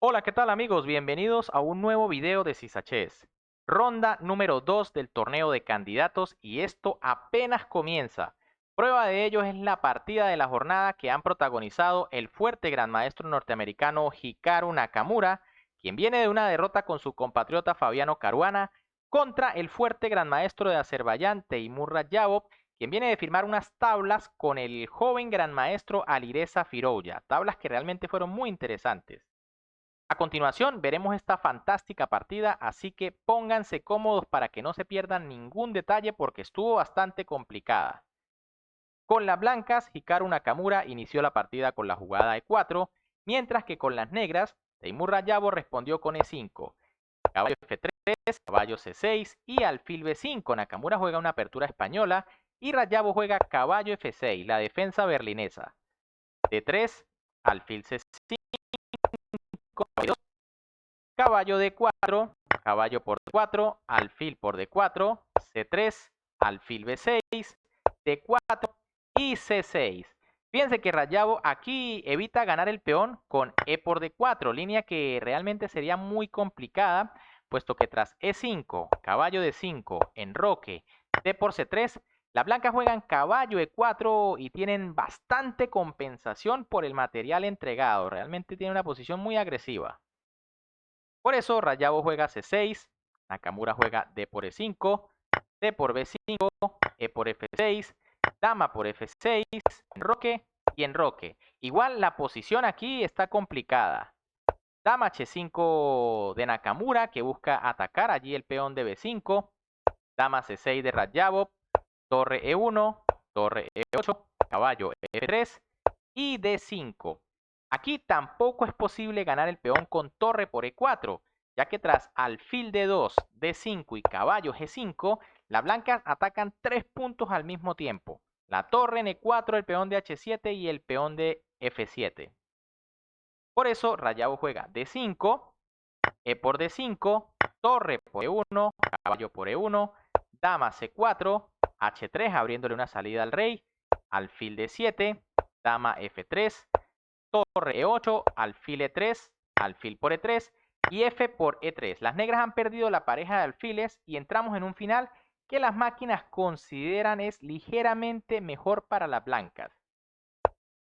Hola, ¿qué tal amigos? Bienvenidos a un nuevo video de Sisachés. Ronda número 2 del torneo de candidatos y esto apenas comienza. Prueba de ello es la partida de la jornada que han protagonizado el fuerte gran maestro norteamericano Hikaru Nakamura, quien viene de una derrota con su compatriota Fabiano Caruana, contra el fuerte gran maestro de Azerbaiyán Teimur Radjabov, quien viene de firmar unas tablas con el joven gran maestro Alireza Firouzja, tablas que realmente fueron muy interesantes. A continuación veremos esta fantástica partida, así que pónganse cómodos para que no se pierdan ningún detalle porque estuvo bastante complicada. Con las blancas, Hikaru Nakamura inició la partida con la jugada E4, mientras que con las negras, Teimur Radjabov respondió con E5, caballo F3, caballo C6 y alfil B5. Nakamura juega una apertura española y Radjabov juega caballo F6, la defensa berlinesa. D3, alfil C5, caballo D4, caballo por D4, alfil por D4, C3, alfil B6, D4 y C6. Fíjense que Radjabov aquí evita ganar el peón con E por D4, línea que realmente sería muy complicada, puesto que tras E5, caballo D5, enroque, D por C3, las blancas juegan caballo E4 y tienen bastante compensación por el material entregado. Realmente tiene una posición muy agresiva. Por eso Radjabov juega C6, Nakamura juega D por E5, D por B5, E por F6, dama por F6, enroque y enroque. Igual la posición aquí está complicada. Dama H5 de Nakamura que busca atacar allí el peón de B5, dama C6 de Radjabov, torre E1, torre E8, caballo F3 y D5. Aquí tampoco es posible ganar el peón con torre por E4, ya que tras alfil D2, D5 y caballo G5, las blancas atacan 3 puntos al mismo tiempo. La torre en E4, el peón de H7 y el peón de F7. Por eso Radjabov juega D5, E por D5, torre por E1, caballo por E1, dama C4, H3 abriéndole una salida al rey, alfil D7, dama F3, torre E8, alfil E3, alfil por E3 y F por E3. Las negras han perdido la pareja de alfiles y entramos en un final que las máquinas consideran es ligeramente mejor para las blancas.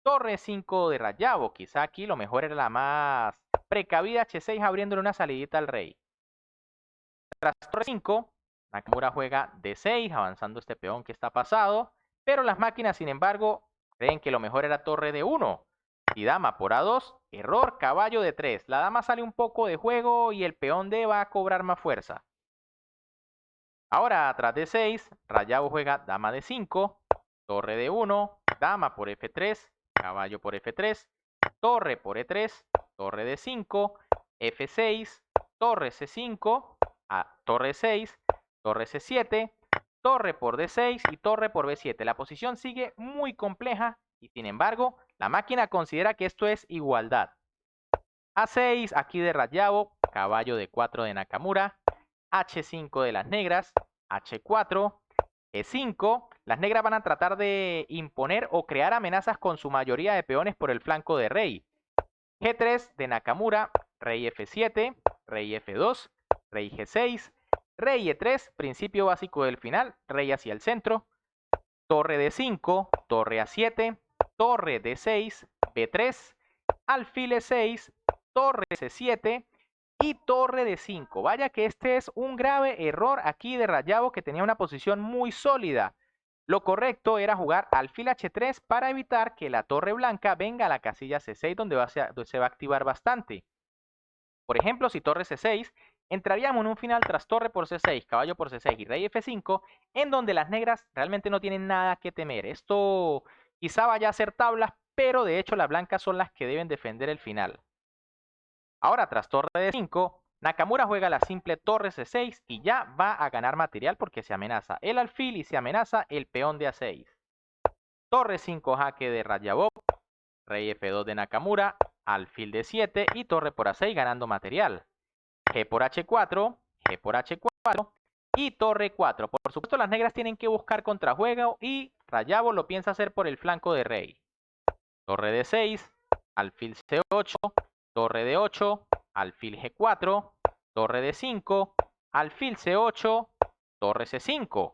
Torre 5 de Radjabov, quizá aquí lo mejor era la más precavida H6 abriéndole una salidita al rey. Tras torre 5, Nakamura juega D6 avanzando este peón que está pasado, pero las máquinas sin embargo creen que lo mejor era torre D1 y dama por A2, error, caballo D3. La dama sale un poco de juego y el peón D va a cobrar más fuerza. Ahora tras D6, Radjabov juega dama D5, torre D1, dama por F3, caballo por F3, torre por E3, torre D5, F6, torre C5, torre 6, torre C7, torre por D6 y torre por B7. La posición sigue muy compleja y sin embargo la máquina considera que esto es igualdad. A6 aquí de Radjabov, caballo D4 de Nakamura, H5 de las negras, H4, E5. Las negras van a tratar de imponer o crear amenazas con su mayoría de peones por el flanco de rey. G3 de Nakamura, rey F7, rey F2, rey G6, rey E3, principio básico del final, rey hacia el centro, torre D5, torre A7, torre D6, B3, alfil E6, torre C7 y torre D5. Vaya que este es un grave error aquí de Radjabov que tenía una posición muy sólida. Lo correcto era jugar alfil H3 para evitar que la torre blanca venga a la casilla C6 donde se va a activar bastante. Por ejemplo, si torre C6, entraríamos en un final tras torre por C6, caballo por C6 y rey F5, en donde las negras realmente no tienen nada que temer. Esto quizá vaya a ser tablas, pero de hecho las blancas son las que deben defender el final. Ahora, tras torre D5, Nakamura juega la simple torre C6 y ya va a ganar material porque se amenaza el alfil y se amenaza el peón de A6. Torre 5 jaque de Radjabov, rey F2 de Nakamura, alfil D7 y torre por A6 ganando material. G por H4, G por H4 y torre 4. Por supuesto las negras tienen que buscar contrajuego y Radjabov lo piensa hacer por el flanco de rey. Torre D6, alfil C8, torre D8, alfil G4, torre D5, alfil C8, torre C5.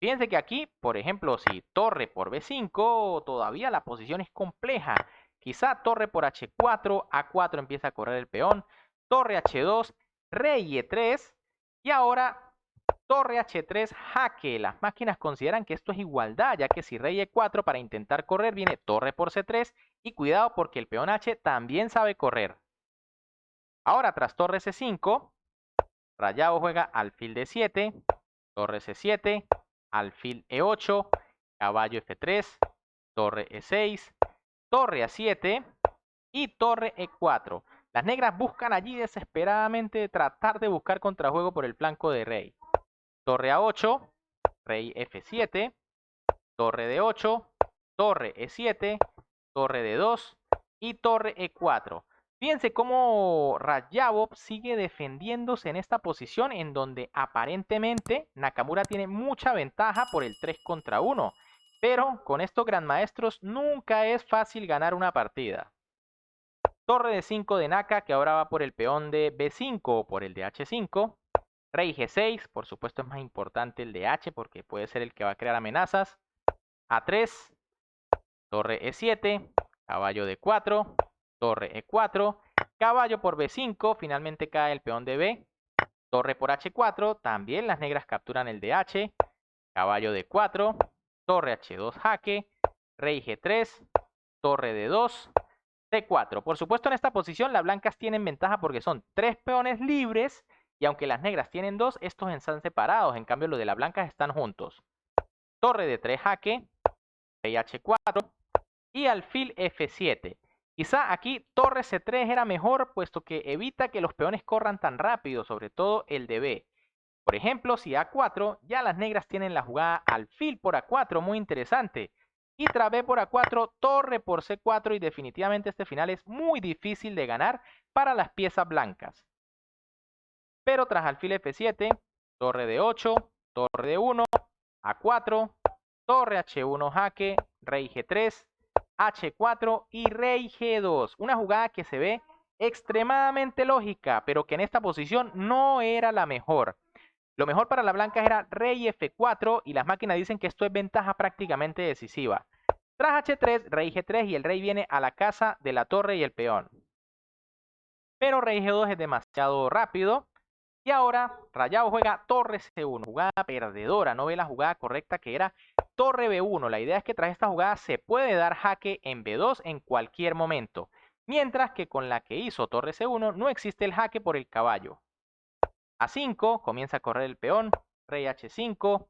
Fíjense que aquí, por ejemplo, si torre por B5, todavía la posición es compleja. Quizá torre por H4, A4 empieza a correr el peón, torre H2, rey E3 y ahora torre H3 jaque. Las máquinas consideran que esto es igualdad, ya que si rey E4 para intentar correr viene torre por C3 y cuidado porque el peón H también sabe correr. Ahora tras torre C5, Rayado juega alfil D7, torre C7, alfil E8, caballo F3, torre E6, torre A7 y torre E4. Las negras buscan allí desesperadamente tratar de buscar contrajuego por el flanco de rey. Torre A8, rey F7, torre D8, torre E7, torre D2 y torre E4. Fíjense cómo Radjabov sigue defendiéndose en esta posición en donde aparentemente Nakamura tiene mucha ventaja por el 3 contra 1. Pero con estos grandmaestros nunca es fácil ganar una partida. Torre de 5 de Naka que ahora va por el peón de B5 o por el de H5. Rey G6, por supuesto es más importante el de H porque puede ser el que va a crear amenazas. A3, torre E7, caballo D4, torre E4, caballo por B5, finalmente cae el peón de B, torre por H4, también las negras capturan el de H, caballo D4, torre H2 jaque, rey G3, torre D2, C4. Por supuesto en esta posición las blancas tienen ventaja porque son 3 peones libres y aunque las negras tienen 2, estos están separados, en cambio los de las blancas están juntos. Torre D3 jaque, rey H4 y alfil F7. Quizá aquí torre C3 era mejor, puesto que evita que los peones corran tan rápido, sobre todo el de B. Por ejemplo, si A4, ya las negras tienen la jugada alfil por A4, muy interesante. Y tras B por A4, torre por C4 y definitivamente este final es muy difícil de ganar para las piezas blancas. Pero tras alfil F7, torre D8, torre D1, A4, torre H1 jaque, rey G3, H4 y rey G2. Una jugada que se ve extremadamente lógica, pero que en esta posición no era la mejor. Lo mejor para las blancas era rey F4 y las máquinas dicen que esto es ventaja prácticamente decisiva. Tras H3, rey G3 y el rey viene a la casa de la torre y el peón. Pero rey G2 es demasiado rápido. Y ahora Rayado juega torre C1, jugada perdedora, no ve la jugada correcta que era torre B1. La idea es que tras esta jugada se puede dar jaque en B2 en cualquier momento, mientras que con la que hizo torre C1 no existe el jaque por el caballo. A5, comienza a correr el peón, rey H5,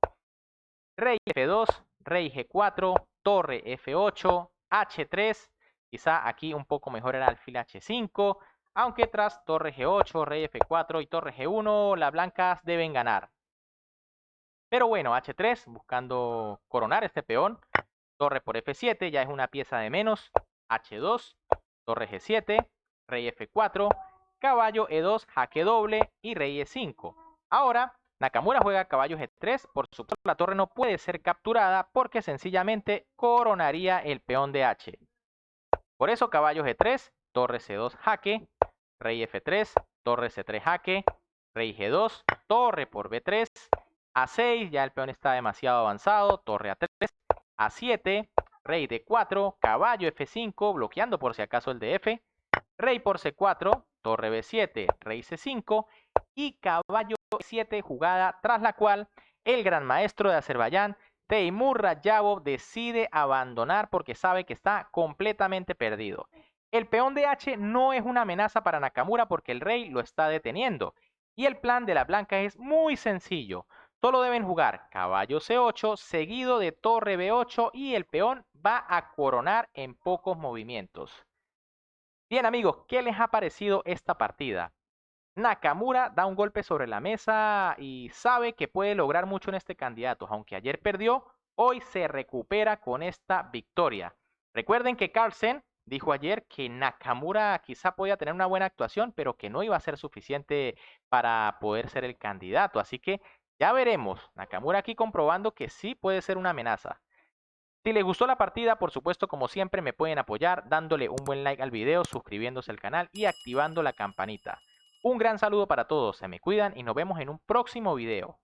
rey F2, rey G4, torre F8, H3, quizá aquí un poco mejor era alfil H5, aunque tras torre G8, rey F4 y torre G1, las blancas deben ganar. Pero bueno, H3 buscando coronar este peón, torre por F7 ya es una pieza de menos, H2, torre G7, rey F4, caballo E2, jaque doble y rey E5. Ahora Nakamura juega caballo G3, por supuesto la torre no puede ser capturada porque sencillamente coronaría el peón de H. Por eso caballo G3, torre C2 jaque, rey F3, torre C3 jaque, rey G2, torre por B3, A6, ya el peón está demasiado avanzado, torre A3, A7, rey D4, caballo F5, bloqueando por si acaso el de F, rey por C4, torre B7, rey C5 y caballo E7, jugada tras la cual el gran maestro de Azerbaiyán, Teimur Radjabov, decide abandonar porque sabe que está completamente perdido. El peón de H no es una amenaza para Nakamura porque el rey lo está deteniendo. Y el plan de la blanca es muy sencillo. Solo deben jugar caballo C8 seguido de torre B8 y el peón va a coronar en pocos movimientos. Bien amigos, ¿qué les ha parecido esta partida? Nakamura da un golpe sobre la mesa y sabe que puede lograr mucho en este candidato. Aunque ayer perdió, hoy se recupera con esta victoria. Recuerden que Carlsen dijo ayer que Nakamura quizá podía tener una buena actuación, pero que no iba a ser suficiente para poder ser el candidato. Así que ya veremos. Nakamura aquí comprobando que sí puede ser una amenaza. Si les gustó la partida, por supuesto, como siempre, me pueden apoyar dándole un buen like al video, suscribiéndose al canal y activando la campanita. Un gran saludo para todos, se me cuidan y nos vemos en un próximo video.